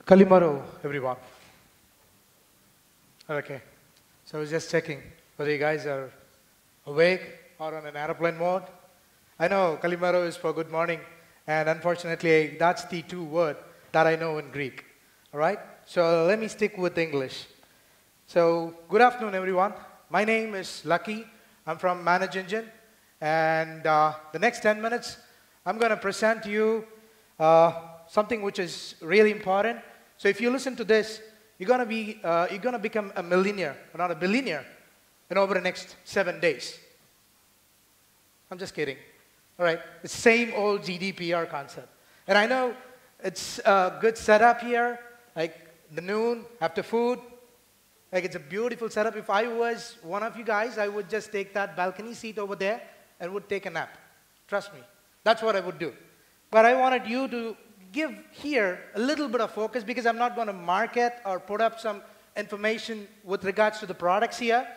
Kalimaro, everyone. Okay, so I was just checking whether you guys are awake or on an airplane mode. I know Kalimaro is for good morning, and unfortunately, that's the two word that I know in Greek. All right, so let me stick with English. So, good afternoon, everyone. My name is Lucky. I'm from ManageEngine, and the next 10 minutes, I'm going to present to you something which is really important. So if you listen to this, you're going to become a millionaire, not a billionaire, in over the next 7 days. I'm just kidding. All right, the same old GDPR concept. And I know it's a good setup here, like the noon after food. Like it's a beautiful setup. If I was one of you guys, I would just take that balcony seat over there and would take a nap. Trust me, that's what I would do. But I wanted you to give here a little bit of focus because I'm not going to market or put up some information with regards to the products here,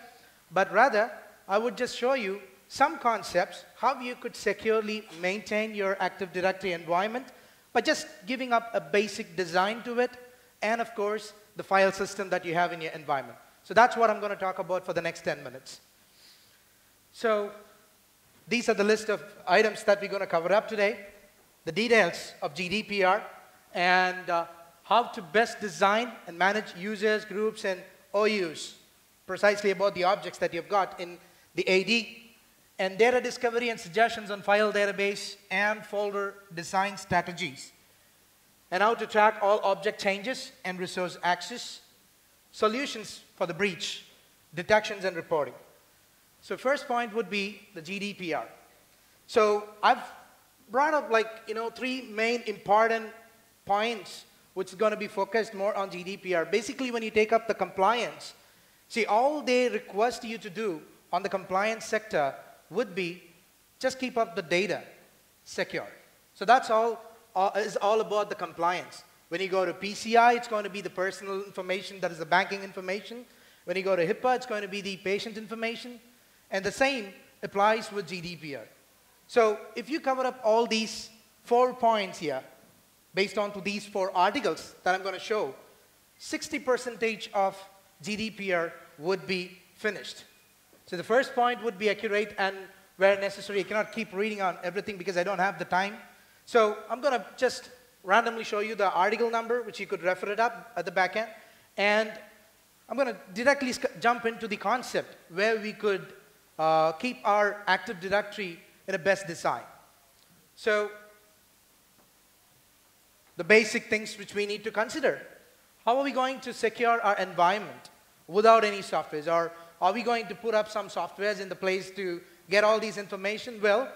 but rather I would just show you some concepts, how you could securely maintain your Active Directory environment by just giving up a basic design to it, and of course, the file system that you have in your environment. So that's what I'm going to talk about for the next 10 minutes. So these are the list of items that we're going to cover up today. The details of GDPR and how to best design and manage users, groups, and OUs, precisely about the objects that you've got in the AD, and data discovery and suggestions on file database and folder design strategies, and how to track all object changes and resource access, solutions for the breach, detections and reporting. So first point would be the GDPR. So I've brought up three main important points which is going to be focused more on GDPR. Basically, when you take up the compliance, see, all they request you to do on the compliance sector would be just keep up the data secure. So that's all is all about the compliance. When you go to PCI, it's going to be the personal information, that is the banking information. When you go to HIPAA, it's going to be the patient information. And the same applies with GDPR. So if you cover up all these 4 points here, based on to these 4 articles that I'm going to show, 60% of GDPR would be finished. So the first point would be accurate, and where necessary, I cannot keep reading on everything because I don't have the time. So I'm going to just randomly show you the article number, which you could refer it up at the back end. And I'm going to directly jump into the concept where we could keep our Active Directory in a best design. So the basic things which we need to consider. How are we going to secure our environment without any softwares? Or are we going to put up some softwares in the place to get all these information? Well,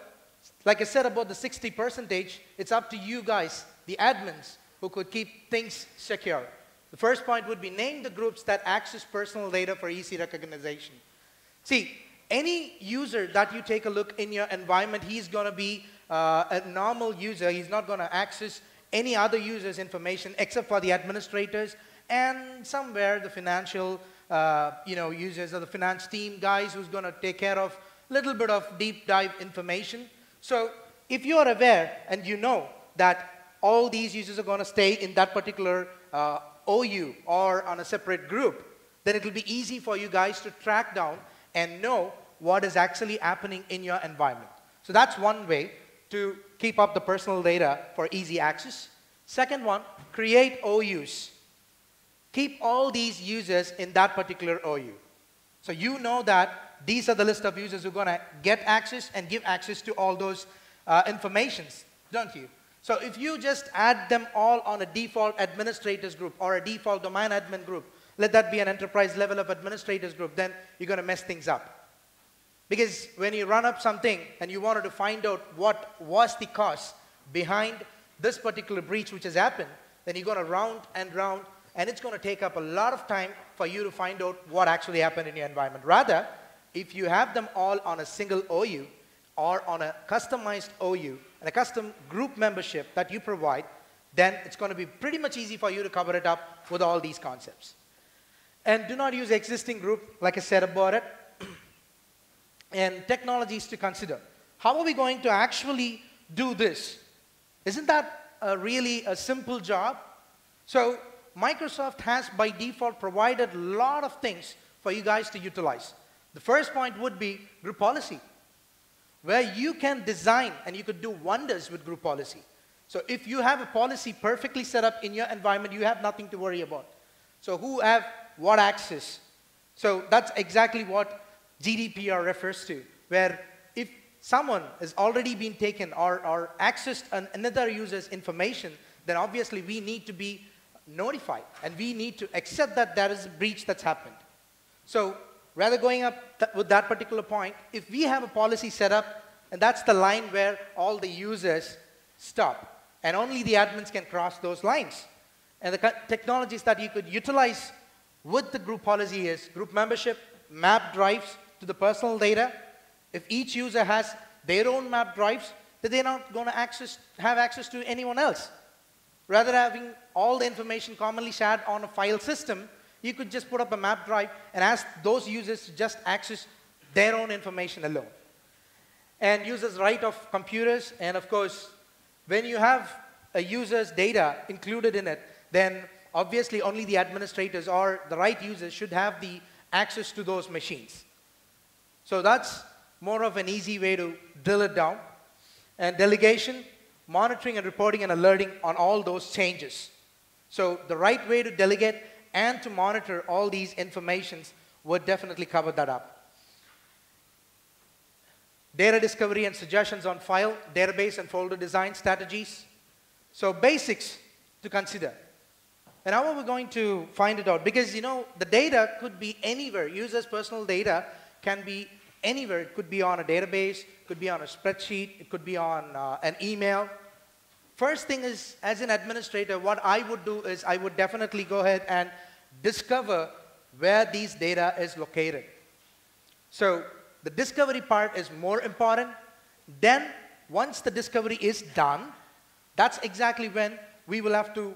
like I said about the 60%, it's up to you guys, the admins, who could keep things secure. The first point would be name the groups that access personal data for easy recognition. See, any user that you take a look in your environment, he's going to be a normal user. He's not going to access any other user's information except for the administrators and somewhere the financial users or the finance team guys who's going to take care of a little bit of deep dive information. So if you are aware and you know that all these users are going to stay in that particular OU or on a separate group, then it will be easy for you guys to track down and know what is actually happening in your environment. So that's one way to keep up the personal data for easy access. Second one, create OUs. Keep all these users in that particular OU. So you know that these are the list of users who are going to get access and give access to all those informations, don't you? So if you just add them all on a default administrators group or a default domain admin group, let that be an enterprise level of administrators group, then you're going to mess things up. Because when you run up something and you wanted to find out what was the cause behind this particular breach which has happened, then you're going to round and round, and it's going to take up a lot of time for you to find out what actually happened in your environment. Rather, if you have them all on a single OU or on a customized OU and a custom group membership that you provide, then it's going to be pretty much easy for you to cover it up with all these concepts. And do not use existing group, like I said about it. And technologies to consider. How are we going to actually do this? Isn't that really a simple job? So Microsoft has by default provided a lot of things for you guys to utilize. The first point would be group policy, where you can design and you could do wonders with group policy. So if you have a policy perfectly set up in your environment, you have nothing to worry about. So who have what access? So that's exactly what GDPR refers to, where if someone has already been taken or accessed another user's information, then obviously we need to be notified and we need to accept that there is a breach that's happened. So rather going up with that particular point, if we have a policy set up, and that's the line where all the users stop, and only the admins can cross those lines. And the technologies that you could utilize with the group policy is group membership, map drives to the personal data. If each user has their own map drives, then they're not going to have access to anyone else. Rather having all the information commonly shared on a file system, you could just put up a map drive and ask those users to just access their own information alone. And users' right of computers, and of course, when you have a user's data included in it, then obviously only the administrators or the right users should have the access to those machines. So that's more of an easy way to drill it down. And delegation, monitoring and reporting and alerting on all those changes. So the right way to delegate and to monitor all these informations would definitely cover that up. Data discovery and suggestions on file, database and folder design strategies. So basics to consider. And how are we going to find it out? Because, you know, the data could be anywhere. Users' personal data can be anywhere. It could be on a database, it could be on a spreadsheet, it could be on an email. First thing is, as an administrator, what I would do is I would definitely go ahead and discover where these data is located. So the discovery part is more important. Then, once the discovery is done, that's exactly when we will have to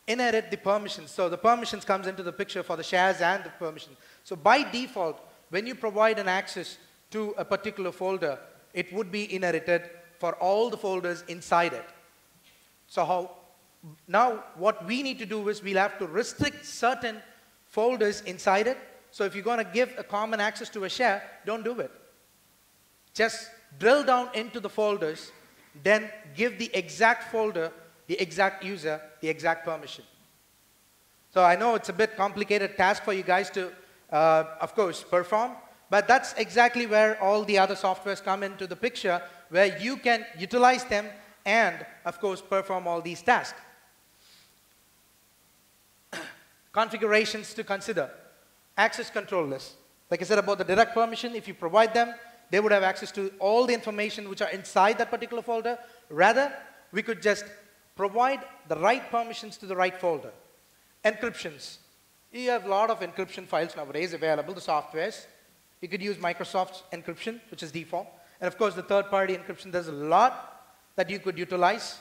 inherit the permissions. So the permissions comes into the picture for the shares and the permissions. So by default, when you provide an access to a particular folder, it would be inherited for all the folders inside it. So now what we need to do is we'll have to restrict certain folders inside it. So if you're going to give a common access to a share, don't do it. Just drill down into the folders, then give the exact folder, the exact user, the exact permission. So I know it's a bit complicated task for you guys to, of course, perform, but that's exactly where all the other softwares come into the picture, where you can utilize them and, of course, perform all these tasks. Configurations to consider. Access control list. Like I said about the direct permission, if you provide them, they would have access to all the information which are inside that particular folder. Rather, we could just provide the right permissions to the right folder. Encryptions. You have a lot of encryption files nowadays available, the softwares. You could use Microsoft's encryption, which is default. And of course, the third-party encryption, there's a lot that you could utilize.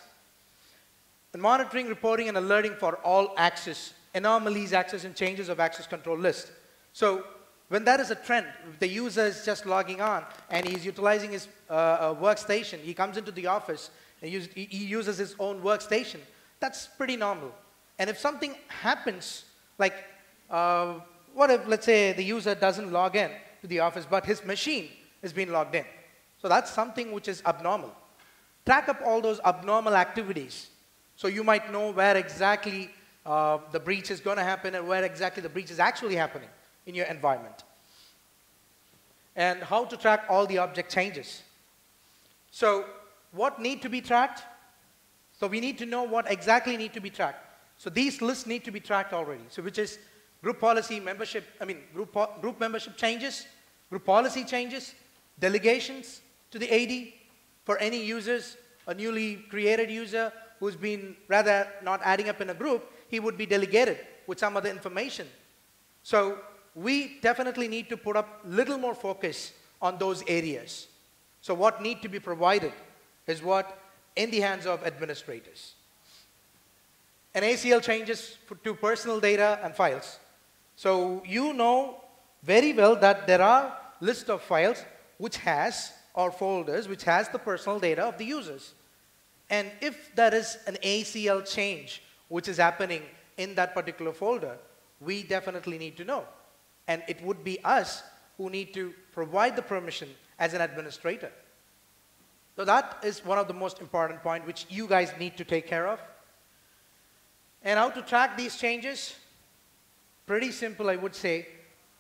And monitoring, reporting, and alerting for all access, anomalies, access, and changes of access control list. So when there is a trend, if the user is just logging on and he's utilizing his workstation, he comes into the office, and he uses his own workstation, that's pretty normal. And if something happens, like what if, let's say, the user doesn't log in to the office, but his machine has been logged in. So that's something which is abnormal. Track up all those abnormal activities. So you might know where exactly the breach is going to happen and where exactly the breach is actually happening in your environment. And how to track all the object changes. So what need to be tracked? So we need to know what exactly need to be tracked. So these lists need to be tracked already. So which is group policy membership, group membership changes, group policy changes, delegations to the AD for any users, a newly created user who's been rather not adding up in a group, he would be delegated with some other information. So we definitely need to put up little more focus on those areas. So what need to be provided is what in the hands of administrators. And ACL changes to personal data and files. So you know very well that there are list of files which has, or folders which has the personal data of the users. And if there is an ACL change which is happening in that particular folder, we definitely need to know. And it would be us who need to provide the permission as an administrator. So that is one of the most important points which you guys need to take care of. And how to track these changes? Pretty simple, I would say.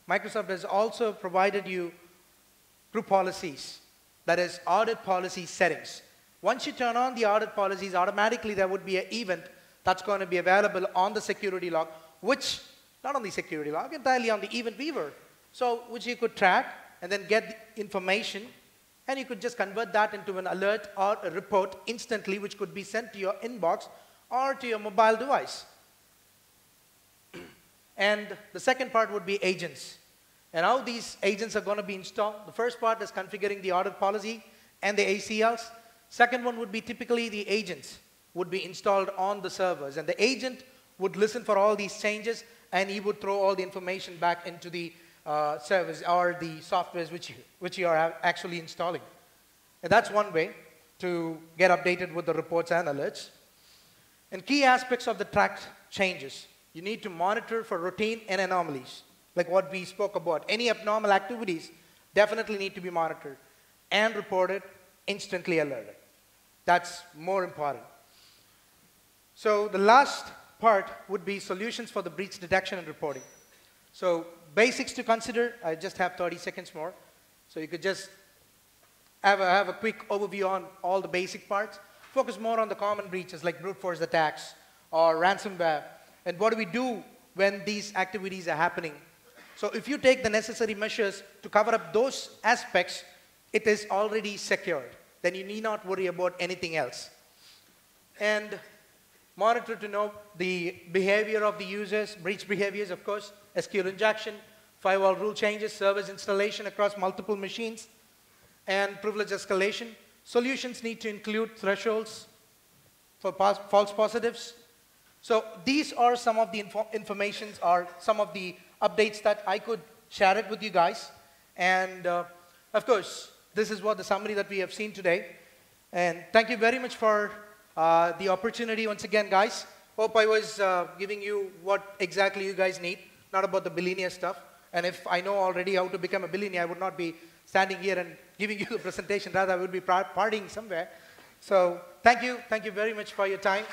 Microsoft has also provided you group policies, that is audit policy settings. Once you turn on the audit policies, automatically there would be an event that's going to be available on the security log, which, not on the security log, entirely on the event weaver. So, which you could track and then get the information, and you could just convert that into an alert or a report instantly, which could be sent to your inbox or to your mobile device. And the second part would be agents. And how these agents are going to be installed. The first part is configuring the audit policy and the ACLs. Second one would be typically the agents would be installed on the servers. And the agent would listen for all these changes, and he would throw all the information back into the service or the softwares which you are actually installing. And that's one way to get updated with the reports and alerts. And key aspects of the tracked changes. You need to monitor for routine and anomalies, like what we spoke about. Any abnormal activities definitely need to be monitored and reported, instantly alerted. That's more important. So the last part would be solutions for the breach detection and reporting. So basics to consider. I just have 30 seconds more. So you could just have a quick overview on all the basic parts. Focus more on the common breaches like brute force attacks or ransomware. And what do we do when these activities are happening? So if you take the necessary measures to cover up those aspects, it is already secured. Then you need not worry about anything else. And monitor to know the behavior of the users, breach behaviors, of course, SQL injection, firewall rule changes, service installation across multiple machines, and privilege escalation. Solutions need to include thresholds for false positives. So these are some of the informations or some of the updates that I could share it with you guys. And of course, this is what the summary that we have seen today. And thank you very much for the opportunity once again, guys. Hope I was giving you what exactly you guys need, not about the billionaire stuff. And if I know already how to become a billionaire, I would not be standing here and giving you the presentation. Rather, I would be partying somewhere. So thank you very much for your time.